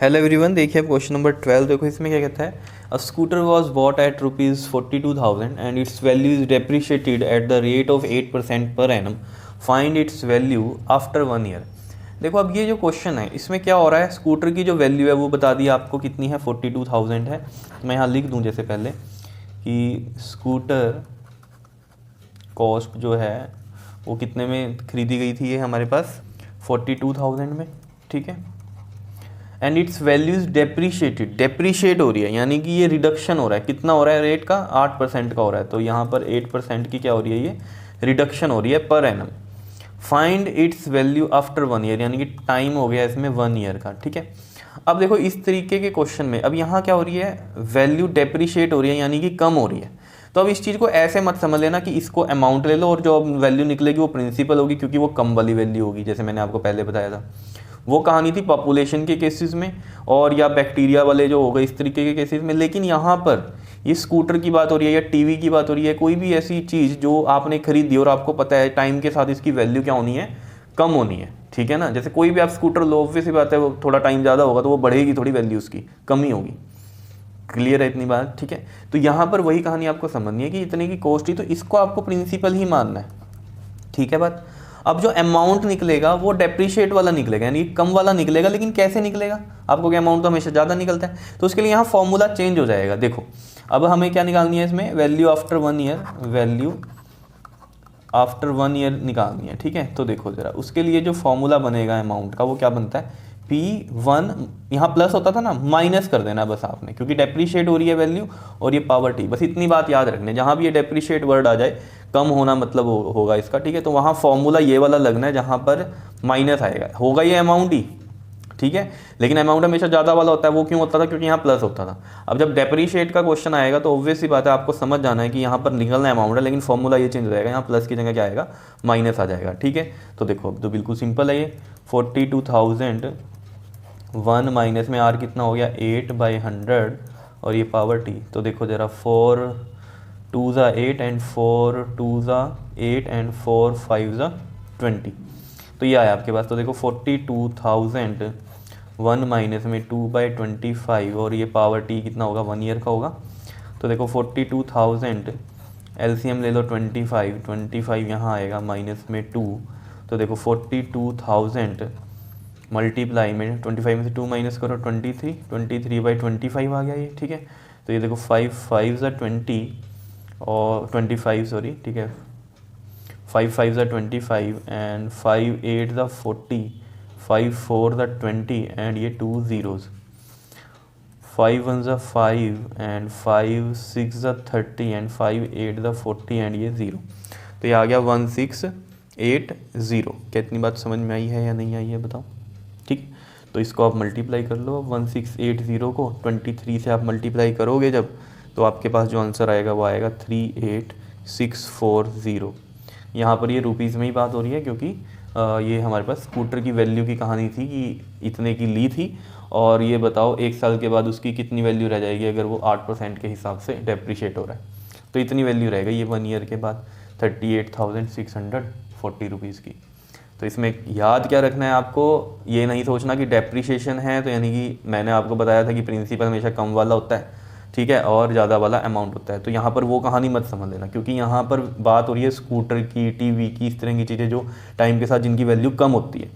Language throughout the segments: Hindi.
हेलो एवरीवन, देखिए क्वेश्चन नंबर 12। देखो इसमें क्या कहता है, a scooter was bought at ₹42,000 and its value is depreciated at the rate of 8% per annum, find its value after 1 year. देखो अब ये जो क्वेश्चन है इसमें क्या हो रहा है, स्कूटर की जो वैल्यू है वो बता दी आपको कितनी है, 42,000 है। मैं यहाँ लिख दूँ जैसे पहले कि स्कूटर कॉस्ट जो है वो कितने में खरीदी गई थी, ये हमारे पास 42,000 में, ठीक है। And its value is depreciated, depreciate हो रही है यानी कि ये रिडक्शन हो रहा है। कितना हो रहा है रेट का, 8% का हो रहा है, तो यहाँ पर 8% की क्या हो रही है, ये रिडक्शन हो रही है पर annum. Find its value after 1 year, यानी कि टाइम हो गया इसमें 1 ईयर का, ठीक है। अब देखो इस तरीके के क्वेश्चन में अब यहाँ क्या हो रही है, वैल्यू डेप्रीशिएट हो रही है यानी कि कम हो रही है। तो अब इस चीज़ को ऐसे मत समझ लेना कि इसको अमाउंट ले लो और जो वैल्यू निकलेगी वो प्रिंसिपल होगी, क्योंकि वो कम वाली वैल्यू होगी, जैसे मैंने आपको पहले बताया था। वो कहानी थी पॉपुलेशन के केसेस में और या बैक्टीरिया वाले जो हो गए इस तरीके के केसेस में। लेकिन यहाँ पर ये स्कूटर की बात हो रही है या टीवी की बात हो रही है, कोई भी ऐसी चीज़ जो आपने खरीदी और आपको पता है टाइम के साथ इसकी वैल्यू क्या होनी है, कम होनी है, ठीक है ना। जैसे कोई भी आप स्कूटर लो, ऑब्वियस सी बात है वो थोड़ा टाइम ज़्यादा होगा तो वो बढ़ेगी थोड़ी वैल्यू, उसकी कम ही होगी। क्लियर है इतनी बात, ठीक है। तो यहाँ पर वही कहानी आपको समझनी है कि इतने की कॉस्ट ही, तो इसको आपको प्रिंसिपल ही मानना है, ठीक है बात। अब जो अमाउंट निकलेगा वो डेप्रीशिएट वाला निकलेगा, यानी कम वाला निकलेगा। लेकिन कैसे निकलेगा, आपको क्या अमाउंट तो हमेशा ज़्यादा निकलता है, तो उसके लिए यहाँ फॉर्मूला चेंज हो जाएगा। देखो अब हमें क्या निकालनी है इसमें, value after 1 year, value after 1 year निकालनी है, ठीक है। तो देखो ज़रा उसके लिए जो फॉर्मूला बनेगा अमाउंट का वो क्या बनता है, P1, यहाँ प्लस होता था ना, माइनस कर देना बस आपने, क्योंकि डेप्रीशिएट हो रही है वैल्यू और ये पावर टी, बस इतनी बात याद रखने। जहाँ भी ये डेप्रीशिएट वर्ड आ जाए कम होना मतलब होगा इसका, ठीक है। तो वहाँ फॉर्मूला ये वाला लगना है जहाँ पर माइनस आएगा, होगा ये अमाउंट ही, ठीक है। लेकिन अमाउंट हमेशा ज़्यादा वाला होता है, वो क्यों होता था, क्योंकि यहाँ प्लस होता था। अब जब डेप्रीशिएट का क्वेश्चन आएगा तो ऑब्वियस सी बात है, आपको समझ जाना है कि यहाँ पर निकलना अमाउंट है, लेकिन फॉर्मूला ये चेंज हो जाएगा, यहाँ प्लस की जगह क्या आएगा, माइनस आ जाएगा, ठीक है। तो देखो अब तो बिल्कुल सिंपल है ये, 42,000 1 माइनस में आर कितना हो गया, 8/100 और ये पावर टी। तो देखो ज़रा 4 2 ज़ा 8 एंड 4 2 ज़ा 8 एंड 4 5 ज़ा 20, तो ये आया आपके पास। तो देखो 42,000 1 माइनस में 2/25 और ये पावर टी कितना होगा, 1 ईयर का होगा। तो देखो 42,000 एलसीएम ले लो 25 यहाँ आएगा माइनस में 2। तो देखो 42,000 मल्टीप्लाई में 25 में से 2 माइनस करो 23/25 आ गया ये, ठीक है। तो ये देखो 5 5 ज़ा 20 और 25 सॉरी, ठीक है, 5 5 ज़ा 25 एंड 5 8 ज़ा 40, 5 4 ज़ा 20 एंड ये 2 zeros, 5 1 ज़ा 5 एंड 5 6 ज़ा 30 एंड 5 8 ज़ा 40 एंड ये 0। तो ये आ गया 1680। क्या इतनी बात समझ में आई है या नहीं आई है बताओ, ठीक। तो इसको आप मल्टीप्लाई कर लो, 1680 को 23 से आप मल्टीप्लाई करोगे जब, तो आपके पास जो आंसर आएगा वो आएगा 38640। यहाँ पर ये रुपीज़ में ही बात हो रही है, क्योंकि ये हमारे पास स्कूटर की वैल्यू की कहानी थी कि इतने की ली थी, और ये बताओ 1 साल के बाद उसकी कितनी वैल्यू रह जाएगी अगर वो 8% के हिसाब से डेप्रीशिएट हो रहा है, तो इतनी वैल्यू रहेगा ये 1 ईयर के बाद 38,640 रुपीज़ की। तो इसमें याद क्या रखना है आपको, ये नहीं सोचना कि डेप्रीशिएशन है तो यानी कि मैंने आपको बताया था कि प्रिंसिपल हमेशा कम वाला होता है, ठीक है, और ज़्यादा वाला अमाउंट होता है। तो यहाँ पर वो कहानी मत समझ लेना, क्योंकि यहाँ पर बात हो रही है स्कूटर की, टीवी की, इस तरह की चीज़ें जो टाइम के साथ जिनकी वैल्यू कम होती है।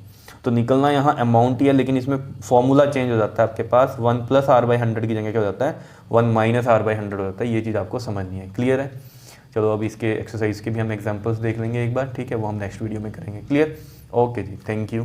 तो निकलना यहाँ अमाउंट ही है, लेकिन इसमें फॉर्मूला चेंज हो जाता है आपके पास, 1 + R/100 की जगह क्या हो जाता है, 1 - R/100 हो जाता है। ये चीज़ आपको समझनी है, क्लियर है। चलो अब इसके एक्सरसाइज के भी हम एग्जाम्पल्स देख लेंगे एक बार, ठीक है, वो हम नेक्स्ट वीडियो में करेंगे, क्लियर। ओके जी, थैंक यू।